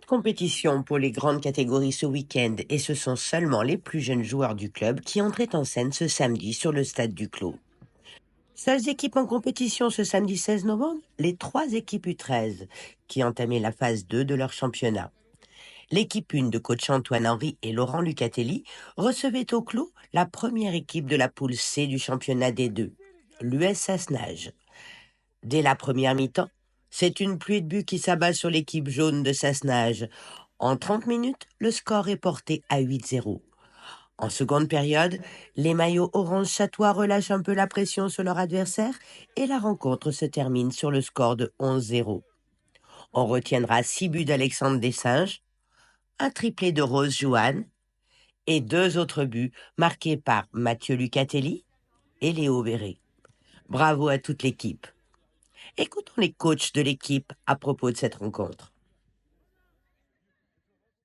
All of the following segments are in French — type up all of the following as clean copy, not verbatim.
compétition pour les grandes catégories ce week-end et ce sont seulement les plus jeunes joueurs du club qui entraient en scène ce samedi sur le stade du Clos. 16 équipes en compétition ce samedi 16 novembre, les 3 équipes U13 qui entamaient la phase 2 de leur championnat. L'équipe 1 de coach Antoine Henry et Laurent Lucatelli recevait au Clos la première équipe de la poule C du championnat des deux, l'US Sassenage. Dès la première mi-temps, c'est une pluie de buts qui s'abat sur l'équipe jaune de Sassenage. En 30 minutes, le score est porté à 8-0. En seconde période, les maillots orange chatois relâchent un peu la pression sur leur adversaire et la rencontre se termine sur le score de 11-0. On retiendra 6 buts d'Alexandre Dessinges, un triplé de Rose Jouanne et 2 autres buts marqués par Mathieu Lucatelli et Léo Béré. Bravo à toute l'équipe. Écoutons les coachs de l'équipe à propos de cette rencontre.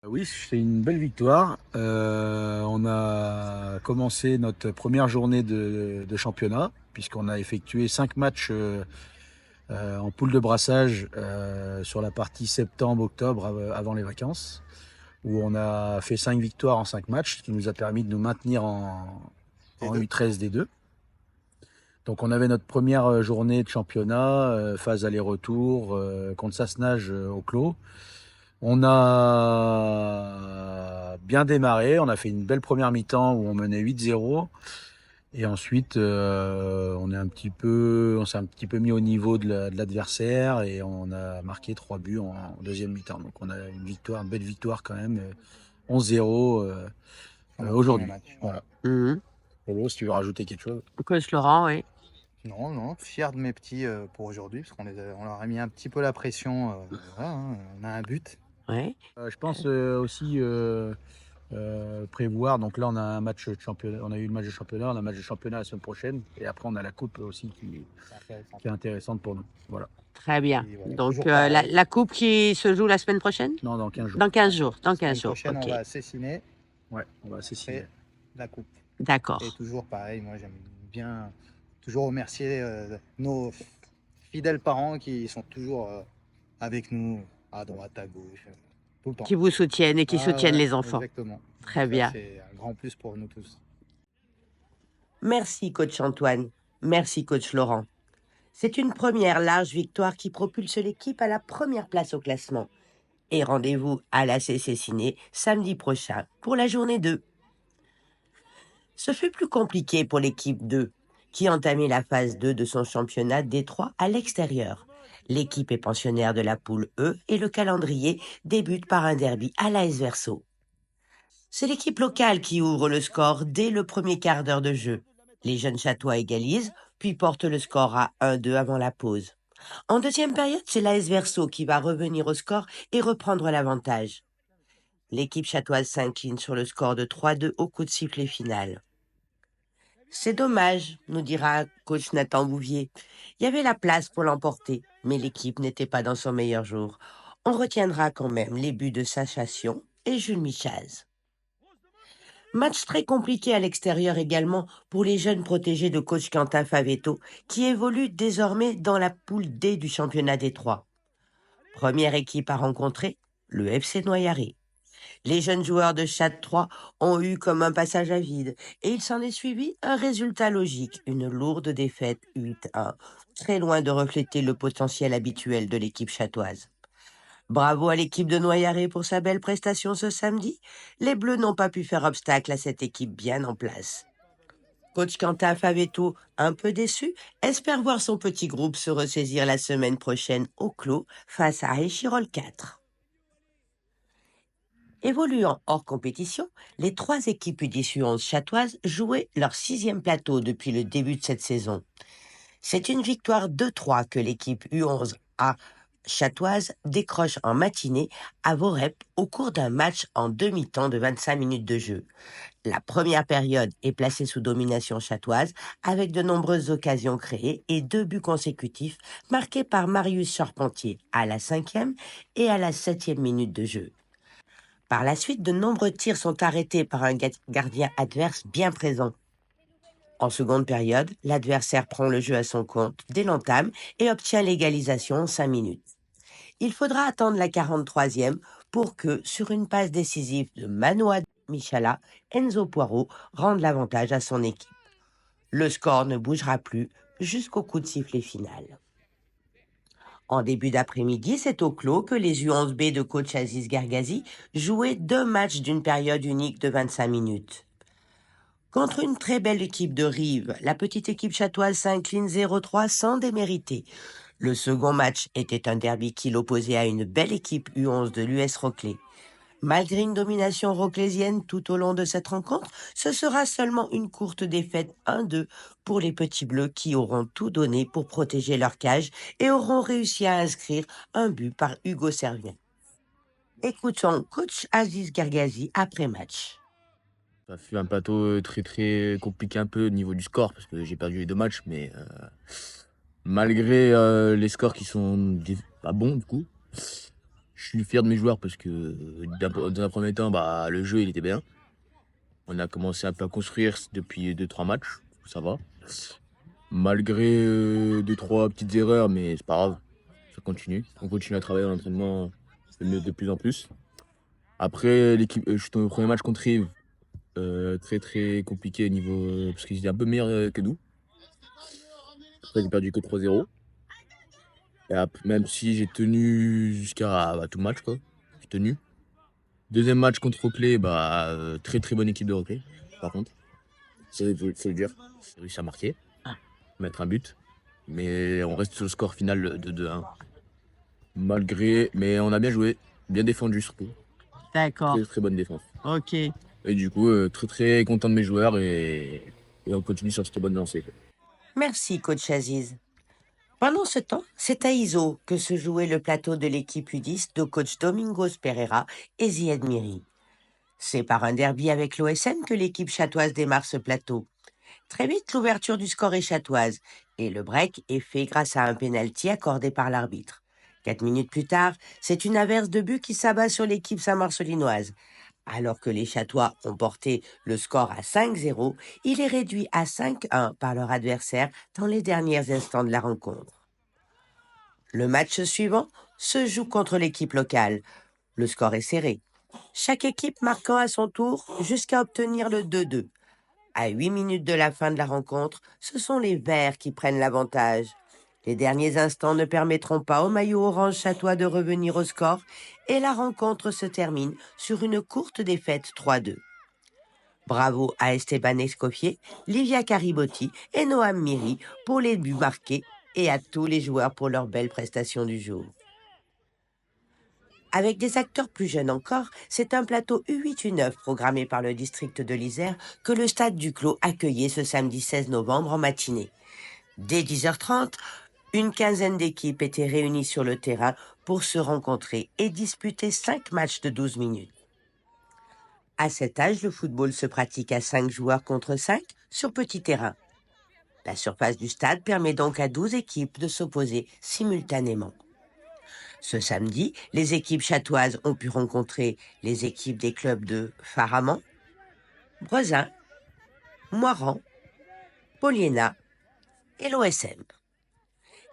Oui, c'est une belle victoire. On a commencé notre première journée de championnat, puisqu'on a effectué 5 matchs en poule de brassage sur la partie septembre-octobre avant les vacances, où on a fait 5 victoires en 5 matchs, ce qui nous a permis de nous maintenir en U13 D2. Donc on avait notre première journée de championnat, phase aller-retour contre Sassenage au Clos. On a bien démarré, on a fait une belle première mi-temps où on menait 8-0. Et ensuite, on s'est un petit peu mis au niveau de l'adversaire et on a marqué 3 buts en deuxième mi-temps. Donc on a une belle victoire quand même, 11-0 aujourd'hui. Voilà. Polo, si tu veux rajouter quelque chose. Coach Laurent, oui. Non, fier de mes petits pour aujourd'hui, parce qu'on leur a mis un petit peu la pression. Voilà, on a un but. Ouais. Je pense aussi prévoir. Donc là, on a un match de championnat. On a eu le match de championnat, on a un match de championnat la semaine prochaine, et après on a la coupe aussi qui est intéressante pour nous. Voilà. Très bien. Et voilà, Donc toujours pareil. la coupe qui se joue la semaine prochaine? Non, dans 15 jours. Dans 15 jours. Dans La 15 semaine jours. prochaine, Ok. on va à Cessiné. Ouais, on va assassiner. Après, la coupe. D'accord. Et toujours pareil, moi j'aime bien toujours remercier nos fidèles parents qui sont toujours avec nous, à droite, à gauche, tout le temps. Qui vous soutiennent et qui soutiennent Ouais, les enfants. Exactement. Très Ça, bien. c'est un grand plus pour nous tous. Merci coach Antoine. Merci coach Laurent. C'est une première large victoire qui propulse l'équipe à la première place au classement. Et rendez-vous à la CC Ciné samedi prochain pour la journée 2. Ce fut plus compliqué pour l'équipe 2, qui entamait la phase 2 de son championnat D3 à l'extérieur. L'équipe est pensionnaire de la poule E et le calendrier débute par un derby à l'AS Verso. C'est l'équipe locale qui ouvre le score dès le premier quart d'heure de jeu. Les jeunes chatois égalisent, puis portent le score à 1-2 avant la pause. En deuxième période, c'est l'AS Verso qui va revenir au score et reprendre l'avantage. L'équipe chatoise s'incline sur le score de 3-2 au coup de sifflet final. C'est dommage, nous dira coach Nathan Bouvier. Il y avait la place pour l'emporter, mais l'équipe n'était pas dans son meilleur jour. On retiendra quand même les buts de Sacha Sion et Jules Michaz. Match très compliqué à l'extérieur également pour les jeunes protégés de coach Quentin Favetto, qui évoluent désormais dans la poule D du championnat des Trois. Première équipe à rencontrer, le FC Noyaré. Les jeunes joueurs de Chat 3 ont eu comme un passage à vide et il s'en est suivi un résultat logique, une lourde défaite 8-1, très loin de refléter le potentiel habituel de l'équipe chatoise. Bravo à l'équipe de Noyaré pour sa belle prestation ce samedi. Les Bleus n'ont pas pu faire obstacle à cette équipe bien en place. Coach Quentin Favetto, un peu déçu, espère voir son petit groupe se ressaisir la semaine prochaine au Clos face à Échirol 4. Évoluant hors compétition, les 3 équipes U10-U11 chatoises jouaient leur 6e plateau depuis le début de cette saison. C'est une victoire 2-3 que l'équipe U11A chatoise décroche en matinée à Vorep au cours d'un match en demi-temps de 25 minutes de jeu. La première période est placée sous domination chatoise avec de nombreuses occasions créées et 2 buts consécutifs marqués par Marius Charpentier à la 5e et à la 7e minute de jeu. Par la suite, de nombreux tirs sont arrêtés par un gardien adverse bien présent. En seconde période, l'adversaire prend le jeu à son compte dès l'entame et obtient l'égalisation en 5 minutes. Il faudra attendre la 43e pour que, sur une passe décisive de Manoa Michala, Enzo Poirot rende l'avantage à son équipe. Le score ne bougera plus jusqu'au coup de sifflet final. En début d'après-midi, c'est au clos que les U11B de coach Aziz Gargazi jouaient 2 matchs d'une période unique de 25 minutes. Contre une très belle équipe de Rives, la petite équipe chatoise s'incline 0-3 sans démériter. Le second match était un derby qui l'opposait à une belle équipe U11 de l'US Roclay. Malgré une domination roclaisienne tout au long de cette rencontre, ce sera seulement une courte défaite 1-2 pour les petits bleus qui auront tout donné pour protéger leur cage et auront réussi à inscrire un but par Hugo Servien. Écoutons coach Aziz Gargazi après match. Ça fut un plateau très très compliqué un peu au niveau du score parce que j'ai perdu les 2 matchs, mais malgré les scores qui sont pas bons du coup, je suis fier de mes joueurs parce que dans un premier temps, le jeu il était bien. On a commencé un peu à construire depuis 2-3 matchs, ça va. Malgré 2-3 petites erreurs, mais c'est pas grave, ça continue. On continue à travailler en entraînement, c'est mieux de plus en plus. Après, l'équipe, je suis dans le premier match contre Yves. Très très compliqué au niveau parce qu'ils étaient un peu meilleurs que nous. Après j'ai perdu que 3-0. Et même si j'ai tenu jusqu'à tout le match quoi. J'ai tenu. Deuxième match contre Roclay, très très bonne équipe de Roclay, par contre. Faut le dire. J'ai réussi à marquer, mettre un but. Mais on reste sur le score final de 2-1. Mais on a bien joué, bien défendu surtout. D'accord. Très très bonne défense. Ok. Et du coup, très très content de mes joueurs et on continue sur cette bonne lancée. Merci, coach Aziz. Pendant ce temps, c'est à Iso que se jouait le plateau de l'équipe U10 de coach Domingos Pereira et Zied Miri. C'est par un derby avec l'OSM que l'équipe chatoise démarre ce plateau. Très vite, l'ouverture du score est chatoise et le break est fait grâce à un pénalty accordé par l'arbitre. 4 minutes plus tard, c'est une averse de but qui s'abat sur l'équipe saint-marcelinoise. Alors que les Chatois ont porté le score à 5-0, il est réduit à 5-1 par leur adversaire dans les derniers instants de la rencontre. Le match suivant se joue contre l'équipe locale. Le score est serré. Chaque équipe marquant à son tour jusqu'à obtenir le 2-2. À 8 minutes de la fin de la rencontre, ce sont les Verts qui prennent l'avantage. Les derniers instants ne permettront pas au maillot orange chatois de revenir au score et la rencontre se termine sur une courte défaite 3-2. Bravo à Esteban Escoffier, Livia Caribotti et Noam Miri pour les buts marqués et à tous les joueurs pour leur belle prestation du jour. Avec des acteurs plus jeunes encore, c'est un plateau U8-U9 programmé par le district de l'Isère que le stade du Clos accueillait ce samedi 16 novembre en matinée. Dès 10h30, une quinzaine d'équipes étaient réunies sur le terrain pour se rencontrer et disputer 5 matchs de 12 minutes. À cet âge, le football se pratique à 5 joueurs contre 5 sur petit terrain. La surface du stade permet donc à 12 équipes de s'opposer simultanément. Ce samedi, les équipes chatoises ont pu rencontrer les équipes des clubs de Faraman, Brezin, Moiran, Poliena et l'OSM.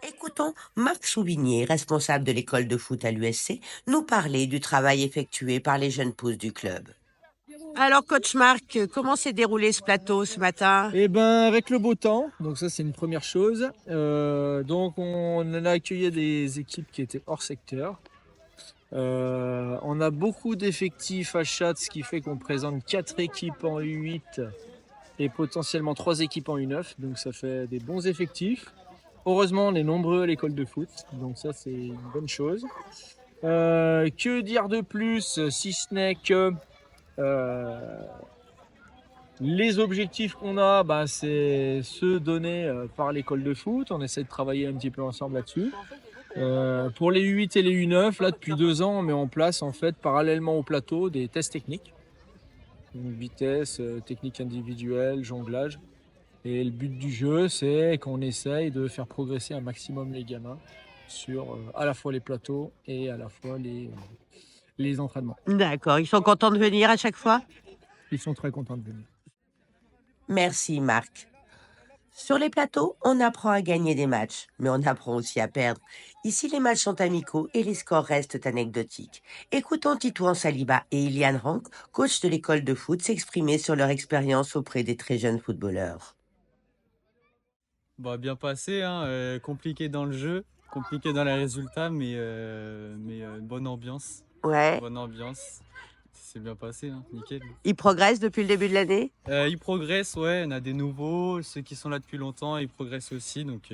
Écoutons Marc Souvigné, responsable de l'école de foot à l'USC, nous parler du travail effectué par les jeunes pousses du club. Alors, coach Marc, comment s'est déroulé ce plateau ce matin? Eh ben, avec le beau temps, donc ça c'est une première chose. Donc on a accueilli des équipes qui étaient hors secteur. On a beaucoup d'effectifs à Châtes, ce qui fait qu'on présente 4 équipes en U8 et potentiellement 3 équipes en U9. Donc ça fait des bons effectifs. Heureusement, on est nombreux à l'école de foot, donc ça c'est une bonne chose. Que dire de plus, si ce n'est que les objectifs qu'on a, c'est ceux donnés par l'école de foot. On essaie de travailler un petit peu ensemble là-dessus. Pour les U8 et les U9, là depuis 2 ans, on met en place en fait parallèlement au plateau des tests techniques. Donc, vitesse, technique individuelle, jonglage. Et le but du jeu, c'est qu'on essaye de faire progresser un maximum les gamins sur à la fois les plateaux et à la fois les entraînements. D'accord, ils sont contents de venir à chaque fois? Ils sont très contents de venir. Merci Marc. Sur les plateaux, on apprend à gagner des matchs, mais on apprend aussi à perdre. Ici, les matchs sont amicaux et les scores restent anecdotiques. Écoutons Titouan Saliba et Ilian Rank, coach de l'école de foot, s'exprimer sur leur expérience auprès des très jeunes footballeurs. Bah, bien passé, hein, compliqué dans le jeu, compliqué dans les résultats, mais bonne ambiance. Ouais. Bonne ambiance. C'est bien passé, hein, nickel. Ils progressent depuis le début de l'année? Ils progressent, ouais, on a des nouveaux, ceux qui sont là depuis longtemps, ils progressent aussi, donc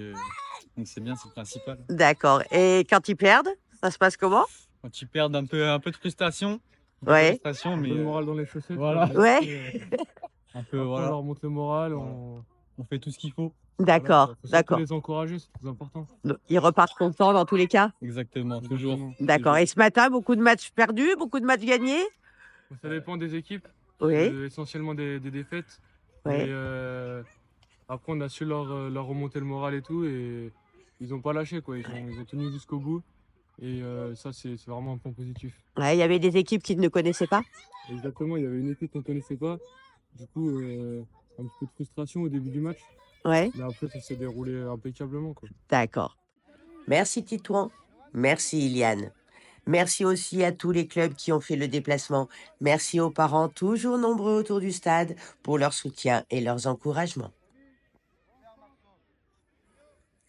c'est bien, c'est le principal. D'accord. Et quand ils perdent, ça se passe comment? Quand ils perdent un peu de frustration, Ouais. Un mais peu le moral dans les chaussettes. voilà. quoi. Ouais. un peu, Après, voilà, on leur montre le moral. on fait tout ce qu'il faut. D'accord, Faut surtout d'accord. les encourager, c'est très important. Donc, ils repartent contents dans tous les cas? Exactement, toujours. Exactement. D'accord. Et ce matin, beaucoup de matchs perdus, beaucoup de matchs gagnés? Ça dépend des équipes, Oui. essentiellement des défaites. Ouais. Mais après, on a su leur remonter le moral et tout. Et ils n'ont pas lâché, quoi. Ils ont tenu jusqu'au bout. Et ça, c'est vraiment un point positif. Ouais, il y avait des équipes qui ne connaissaient pas? Exactement, il y avait une équipe qu'on ne connaissait pas. Du coup, un petit peu de frustration au début du match. Ouais. Mais après, ça s'est déroulé impeccablement, quoi. D'accord. Merci Titouan. Merci Iliane. Merci aussi à tous les clubs qui ont fait le déplacement. Merci aux parents toujours nombreux autour du stade pour leur soutien et leurs encouragements.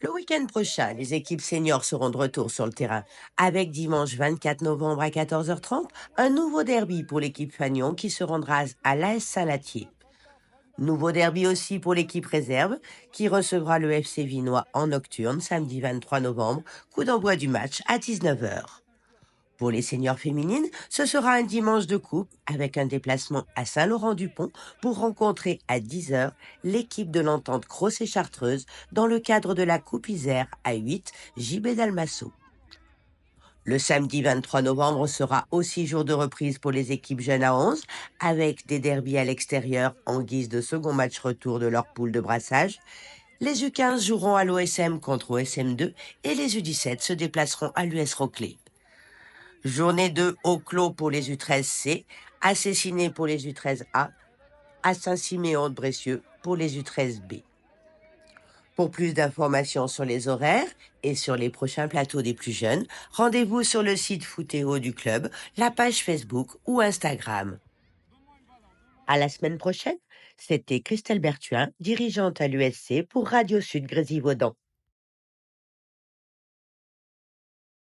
Le week-end prochain, les équipes seniors seront de retour sur le terrain avec dimanche 24 novembre à 14h30 un nouveau derby pour l'équipe Fagnon qui se rendra à l'AS Saint-Latier. Nouveau derby aussi pour l'équipe réserve qui recevra le FC Vinois en nocturne samedi 23 novembre, coup d'envoi du match à 19h. Pour les seniors féminines, ce sera un dimanche de coupe avec un déplacement à Saint-Laurent-du-Pont pour rencontrer à 10h l'équipe de l'entente Cross et Chartreuse dans le cadre de la Coupe Isère à 8 JB d'Almasso. Le samedi 23 novembre sera aussi jour de reprise pour les équipes jeunes à 11 avec des derbies à l'extérieur en guise de second match retour de leur poule de brassage. Les U15 joueront à l'OSM contre OSM2 et les U17 se déplaceront à l'US Roclé. Journée 2 au clos pour les U13C, à Cessiné pour les U13A, à Saint-Siméon de Bressieux pour les U13B. Pour plus d'informations sur les horaires et sur les prochains plateaux des plus jeunes, rendez-vous sur le site Footéo du club, la page Facebook ou Instagram. À la semaine prochaine, c'était Christelle Bertuin, dirigeante à l'USC pour Radio Sud Grésivaudan.